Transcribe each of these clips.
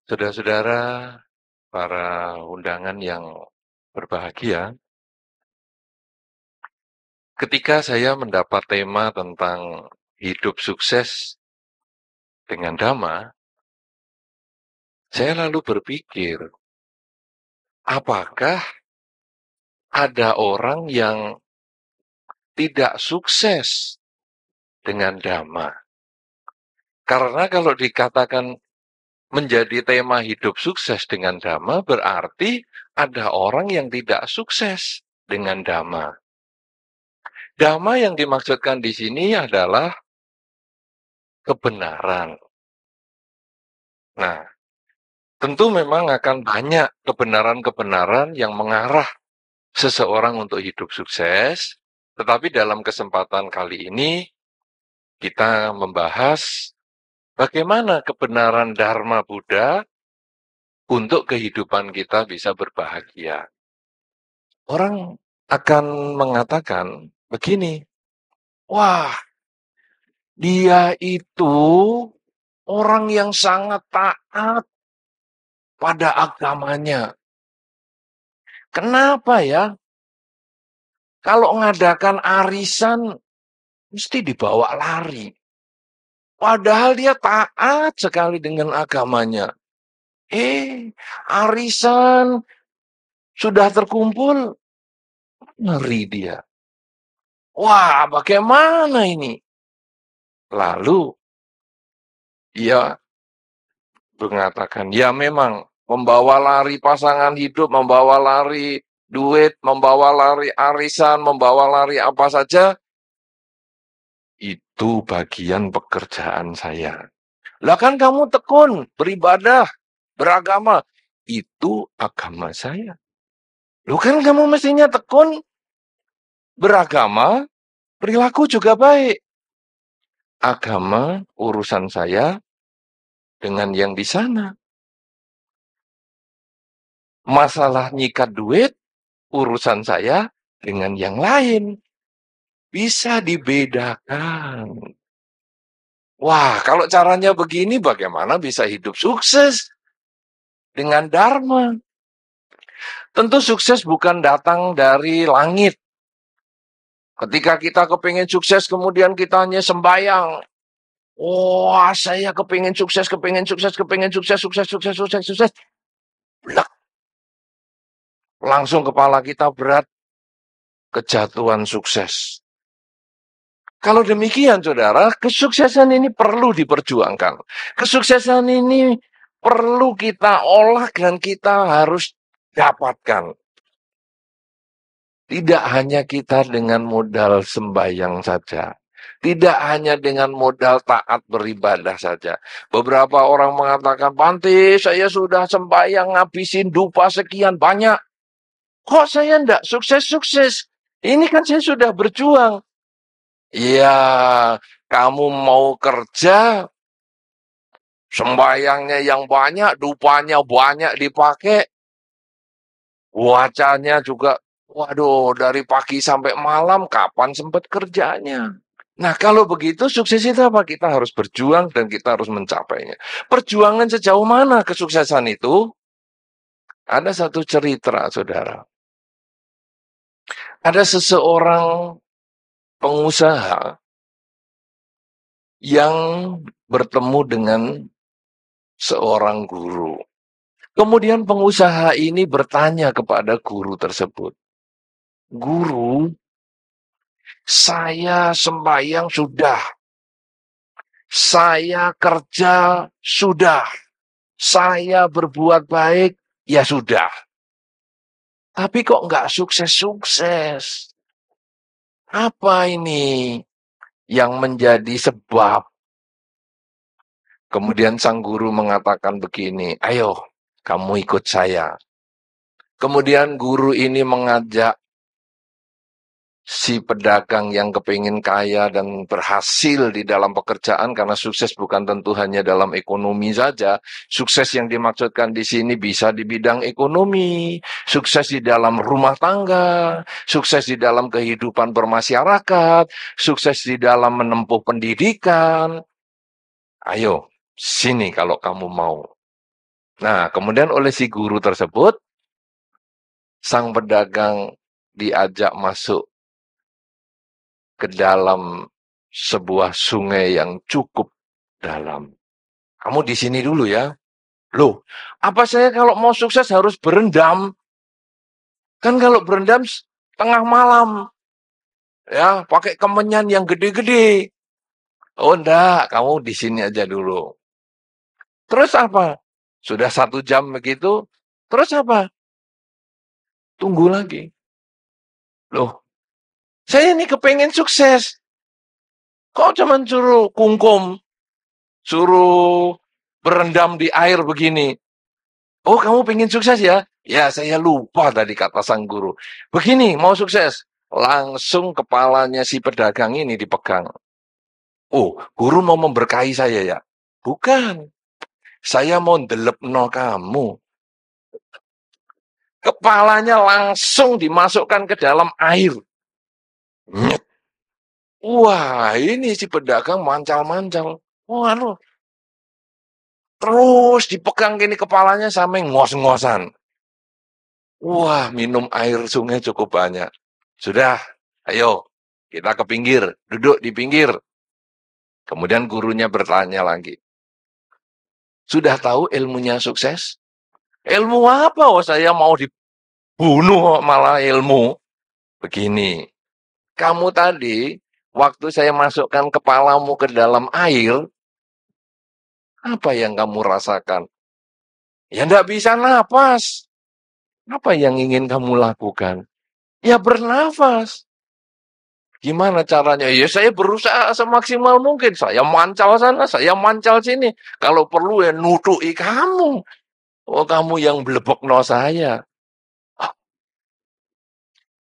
Saudara-saudara, para undangan yang berbahagia, ketika saya mendapat tema tentang hidup sukses dengan Dhamma, saya lalu berpikir, apakah ada orang yang tidak sukses dengan Dhamma? Karena kalau dikatakan menjadi tema hidup sukses dengan Dhamma, berarti ada orang yang tidak sukses dengan Dhamma. Dhamma yang dimaksudkan di sini adalah kebenaran. Nah, tentu memang akan banyak kebenaran-kebenaran yang mengarah seseorang untuk hidup sukses, tetapi dalam kesempatan kali ini kita membahas bagaimana kebenaran Dharma Buddha untuk kehidupan kita bisa berbahagia. Orang akan mengatakan begini, wah, dia itu orang yang sangat taat pada agamanya. Kenapa ya? Kalau ngadakan arisan, mesti dibawa lari. Padahal dia taat sekali dengan agamanya. Arisan sudah terkumpul, ngeri dia. Wah, bagaimana ini? Lalu, ia mengatakan, ya memang, membawa lari pasangan hidup, membawa lari duit, membawa lari arisan, membawa lari apa saja, itu bagian pekerjaan saya. Lah kan kamu tekun, beribadah, beragama. Itu agama saya. Loh kan kamu mestinya tekun, beragama, perilaku juga baik. Agama, urusan saya dengan yang di sana. Masalah nyikat duit, urusan saya dengan yang lain. Bisa dibedakan. Wah, kalau caranya begini, bagaimana bisa hidup sukses dengan Dharma? Tentu sukses bukan datang dari langit. Ketika kita kepingin sukses, kemudian kita hanya sembahyang. Wah, saya kepingin sukses, kepingin sukses, kepingin sukses, sukses, sukses, sukses, sukses. Blak. Langsung kepala kita berat, kejatuhan sukses. Kalau demikian, saudara, kesuksesan ini perlu diperjuangkan. Kesuksesan ini perlu kita olah dan kita harus dapatkan. Tidak hanya kita dengan modal sembahyang saja. Tidak hanya dengan modal taat beribadah saja. Beberapa orang mengatakan, Bante, saya sudah sembahyang ngabisin dupa sekian banyak. Kok saya enggak sukses-sukses? Ini kan saya sudah berjuang. Ya, kamu mau kerja, sembayangnya yang banyak, dupanya banyak dipakai, wacanya juga, waduh, dari pagi sampai malam, kapan sempat kerjanya? Nah, kalau begitu, sukses itu apa? Kita harus berjuang dan kita harus mencapainya. Perjuangan sejauh mana kesuksesan itu? Ada satu cerita, saudara. Ada seseorang pengusaha yang bertemu dengan seorang guru. Kemudian pengusaha ini bertanya kepada guru tersebut, Guru, saya sembahyang sudah, saya kerja sudah, saya berbuat baik, ya sudah. Tapi kok nggak sukses-sukses? Apa ini yang menjadi sebab? Kemudian sang guru mengatakan begini, ayo kamu ikut saya. Kemudian guru ini mengajak si pedagang yang kepingin kaya dan berhasil di dalam pekerjaan, karena sukses bukan tentu hanya dalam ekonomi saja. Sukses yang dimaksudkan di sini bisa di bidang ekonomi, sukses di dalam rumah tangga, sukses di dalam kehidupan bermasyarakat, sukses di dalam menempuh pendidikan. Ayo, sini kalau kamu mau. Nah, kemudian oleh si guru tersebut, sang pedagang diajak masuk ke dalam sebuah sungai yang cukup dalam. Kamu di sini dulu ya. Loh, apa saya kalau mau sukses harus berendam? Kan kalau berendam tengah malam, ya pakai kemenyan yang gede-gede. Oh enggak, kamu di sini aja dulu. Terus apa? Sudah 1 jam begitu, terus apa? Tunggu lagi. Loh, saya ini kepengen sukses. Kok cuman suruh kungkum, suruh berendam di air begini? Oh, kamu pengen sukses ya? Ya, saya lupa tadi kata sang guru. Begini, mau sukses. Langsung kepalanya si pedagang ini dipegang. Oh, guru mau memberkahi saya ya? Bukan. Saya mau ndelepno kamu. Kepalanya langsung dimasukkan ke dalam air. Nyet. Wah, ini si pedagang mancal-mancal. Wah, terus dipegang gini kepalanya sampai ngos-ngosan. Wah, minum air sungai cukup banyak. Sudah, ayo kita ke pinggir, duduk di pinggir. Kemudian gurunya bertanya lagi. Sudah tahu ilmunya sukses? Ilmu apa? Oh, saya mau dibunuh malah ilmu. Begini, kamu tadi waktu saya masukkan kepalamu ke dalam air, apa yang kamu rasakan? Ya enggak bisa napas. Apa yang ingin kamu lakukan? Ya bernafas. Gimana caranya? Ya saya berusaha semaksimal mungkin. Saya mancal sana, saya mancal sini. Kalau perlu ya nutuki kamu. Oh kamu yang blebokno saya. Ah,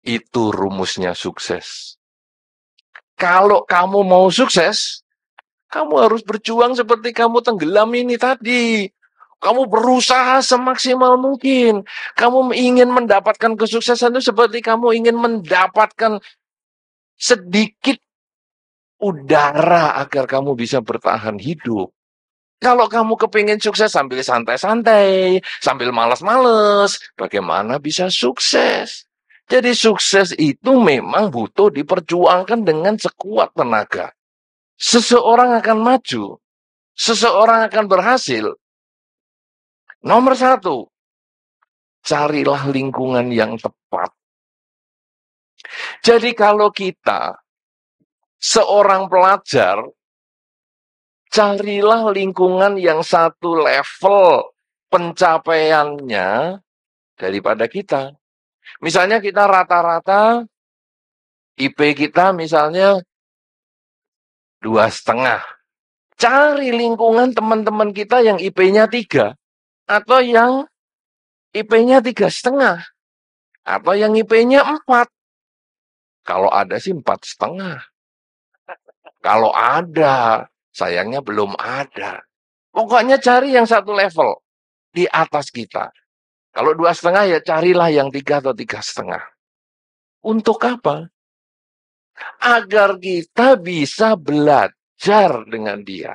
itu rumusnya sukses. Kalau kamu mau sukses, kamu harus berjuang seperti kamu tenggelam ini tadi. Kamu berusaha semaksimal mungkin. Kamu ingin mendapatkan kesuksesan itu seperti kamu ingin mendapatkan sedikit udara agar kamu bisa bertahan hidup. Kalau kamu kepingin sukses sambil santai-santai, sambil malas-males, bagaimana bisa sukses? Jadi sukses itu memang butuh diperjuangkan dengan sekuat tenaga. Seseorang akan maju, seseorang akan berhasil. Nomor satu, carilah lingkungan yang tepat. Jadi kalau kita seorang pelajar, carilah lingkungan yang satu level pencapaiannya daripada kita. Misalnya kita rata-rata IP kita misalnya 2,5. Cari lingkungan teman-teman kita yang IP-nya 3. Atau yang IP-nya 3,5. Atau yang IP-nya 4. Kalau ada sih 4,5. Kalau ada, sayangnya belum ada. Pokoknya cari yang satu level di atas kita. Kalau 2,5 ya carilah yang 3 atau 3,5. Untuk apa? Agar kita bisa belajar dengan dia.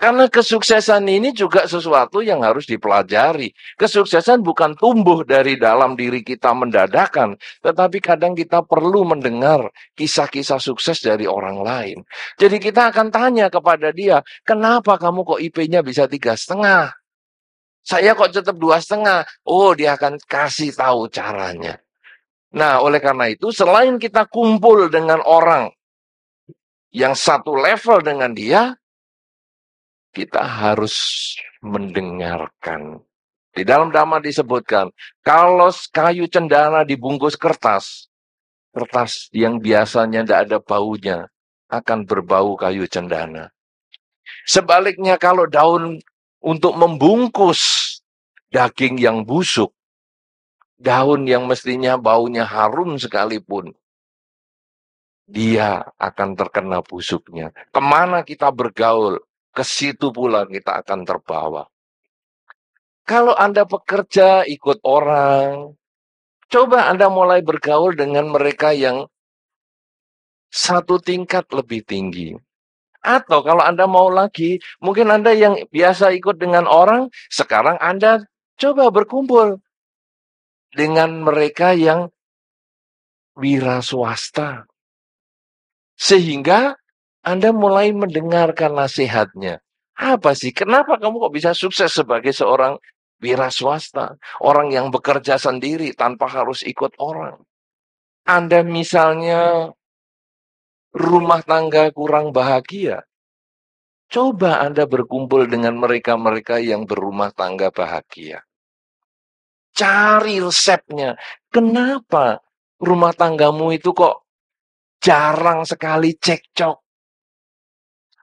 Karena kesuksesan ini juga sesuatu yang harus dipelajari. Kesuksesan bukan tumbuh dari dalam diri kita mendadakan, tetapi kadang kita perlu mendengar kisah-kisah sukses dari orang lain. Jadi kita akan tanya kepada dia, kenapa kamu kok IP-nya bisa 3,5? Saya kok tetap 2,5? Oh, dia akan kasih tahu caranya. Nah, oleh karena itu, selain kita kumpul dengan orang yang satu level dengan dia, kita harus mendengarkan. Di dalam Dhamma disebutkan, kalau kayu cendana dibungkus kertas, kertas yang biasanya tidak ada baunya, akan berbau kayu cendana. Sebaliknya kalau daun untuk membungkus daging yang busuk, daun yang mestinya baunya harum sekalipun, dia akan terkena busuknya. Kemana kita bergaul, ke situ pula kita akan terbawa. Kalau Anda bekerja, ikut orang, coba Anda mulai bergaul dengan mereka yang satu tingkat lebih tinggi. Atau kalau Anda mau lagi, mungkin Anda yang biasa ikut dengan orang, sekarang Anda coba berkumpul dengan mereka yang wira swasta. Sehingga Anda mulai mendengarkan nasihatnya. Apa sih? Kenapa kamu kok bisa sukses sebagai seorang wira swasta? Orang yang bekerja sendiri tanpa harus ikut orang. Anda misalnya rumah tangga kurang bahagia. Coba Anda berkumpul dengan mereka-mereka yang berumah tangga bahagia. Cari resepnya. Kenapa rumah tanggamu itu kok jarang sekali cekcok?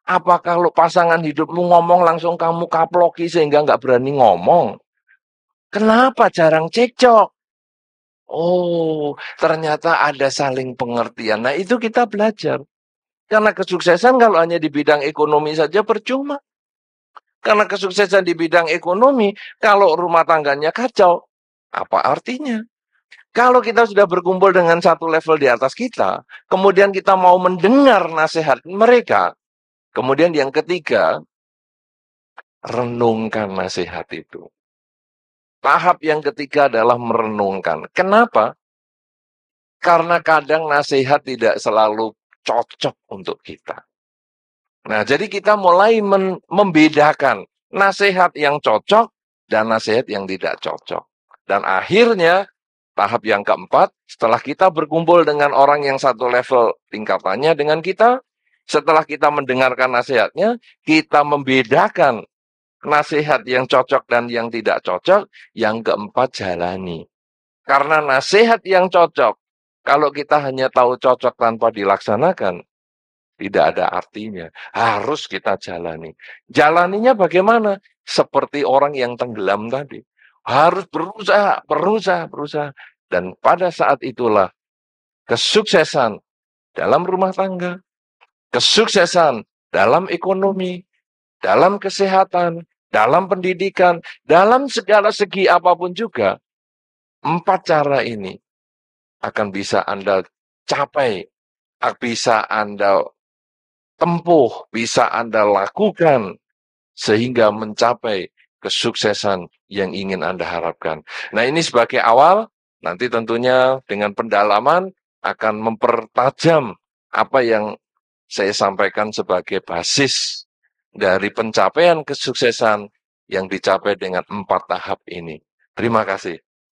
Apa kalau pasangan hidupmu ngomong langsung kamu kaploki sehingga nggak berani ngomong? Kenapa jarang cekcok? Oh, ternyata ada saling pengertian. Nah, itu kita belajar. Karena kesuksesan kalau hanya di bidang ekonomi saja percuma. Karena kesuksesan di bidang ekonomi, kalau rumah tangganya kacau, apa artinya? Kalau kita sudah berkumpul dengan satu level di atas kita, kemudian kita mau mendengar nasihat mereka, kemudian yang ketiga, renungkan nasihat itu. Tahap yang ketiga adalah merenungkan. Kenapa? Karena kadang nasihat tidak selalu cocok untuk kita. Nah, jadi kita mulai membedakan nasihat yang cocok dan nasihat yang tidak cocok. Dan akhirnya, tahap yang keempat, setelah kita berkumpul dengan orang yang satu level tingkatannya dengan kita, setelah kita mendengarkan nasihatnya, kita membedakan nasihat yang cocok dan yang tidak cocok, yang keempat jalani. Karena nasihat yang cocok, kalau kita hanya tahu cocok tanpa dilaksanakan, tidak ada artinya. Harus kita jalani. Jalaninya bagaimana? Seperti orang yang tenggelam tadi. Harus berusaha, berusaha, berusaha. Dan pada saat itulah kesuksesan dalam rumah tangga, kesuksesan dalam ekonomi, dalam kesehatan, dalam pendidikan, dalam segala segi apapun juga, 4 cara ini akan bisa Anda capai, bisa Anda tempuh, bisa Anda lakukan, sehingga mencapai kesuksesan yang ingin Anda harapkan. Nah, ini sebagai awal, nanti tentunya dengan pendalaman akan mempertajam apa yang saya sampaikan sebagai basis dari pencapaian kesuksesan yang dicapai dengan 4 tahap ini. Terima kasih.